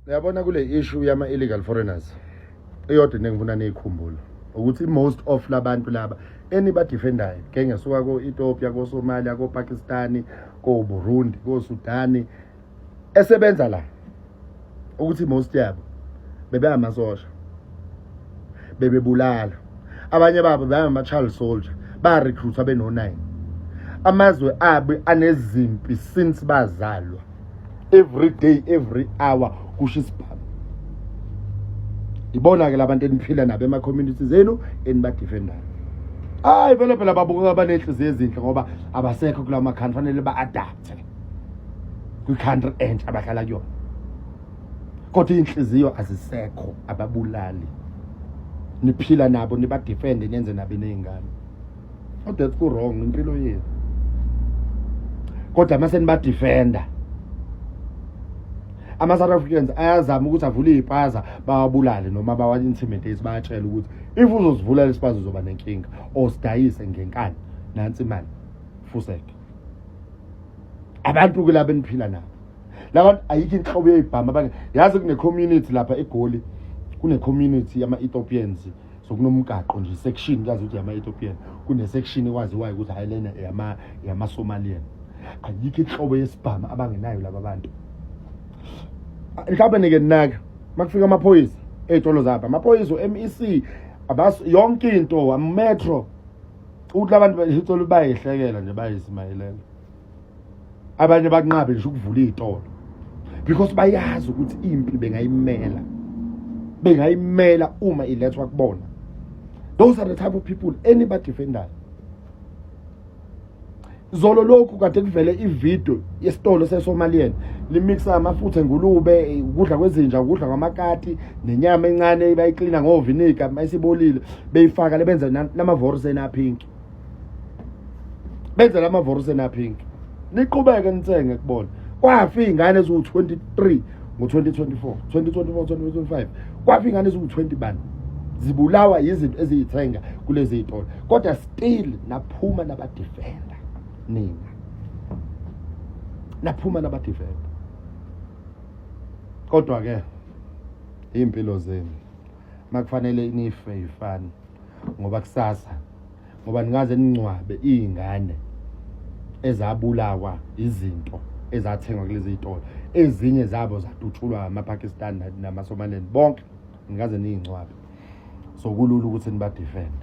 Uyabona kule issue yama illegal foreigners eyodwa engifuna niyikhumbula ukuthi most of labantu laba eniba defendayo ngesuka ko Ethiopia ko Somalia ko Pakistan ko Burundi ko Sudan esebenza la ukuthi most yabo bebe amasosha bebebulala abanye babo bama child soldier ba recruit abeno 9 amazwe abe anezimpi since bazalwa every day every hour kusho isibhamu ibona ke labantu eniphila nabo ema communities enu eniba defendayo vele phela babuka abanenhliziyo ezinhle ngoba abasekho kula country fanele ba adapt ku country entsha abahlala kuyona kodwa inhliziyo azisekho ababulali niphila nabo niba defend nenze nabo inengane that's go wrong impilo yenu kodwa mase niba defender ama-South Africans ayazama ukuthi avule ipaza bawabulale noma bawa-intimidate bayatshela ukuthi if uzosivula lesipaza uzoba nenkinga or sidayise ngenkani nansi imali fuseke abantu ke laba eniphila nabo labantu ayikho inhlobo yezibhamu yazi kune-community lapha eGoli kune-community yama-Ethiopians so kunomgaqo nje section yazi ukuthi yama-Ethiopian kune-section ekwaziwayo ukuthi hayi lena yama-Somalian ayikho inhlobo yesibhamu abangenayo laba bantu mhlawumbe nike naka makufika amaphoyisa ezitolo zapha amaphoyisa MEC yonke into ametro uthi abantu bezitolo bayihlekela nje bayisimayilela abanye bakunqabe nje ukuvula izitolo because bayazi ukuthi impi bengayimela uma ilethwa kubona. Those are the type of people anybody defender. Zolo lokhu kade kuvele ivideo yesitolo seSomalian limixa amafutha engulube ukudla kwezinja ukudla kwamakati nenyama encane bayiklina ngovinika mayisibolile beyifaka lebenza lamavorusi ena pink benza lamavorusi ena pink niqhubeke nitsenge kubona kwafi ingane ezu23 ngo2024 2025 kwafi ingane ezu20 bani zibulawa izinto eziyithenga kulezi izitolo kodwa still naphuma nabadefender nina naphuma nabadefender kodwa ke impilo zenu makufanele nife ifani ngoba kusasa ngoba ningaze nincwabe izingane ezabulawa izinto ezathengwa kulezi izitolo ezinye zabo zadutshulwa amaPakistan namaSomaliland bonke ningaze niyincwabe so kulula ukuthi nibadefend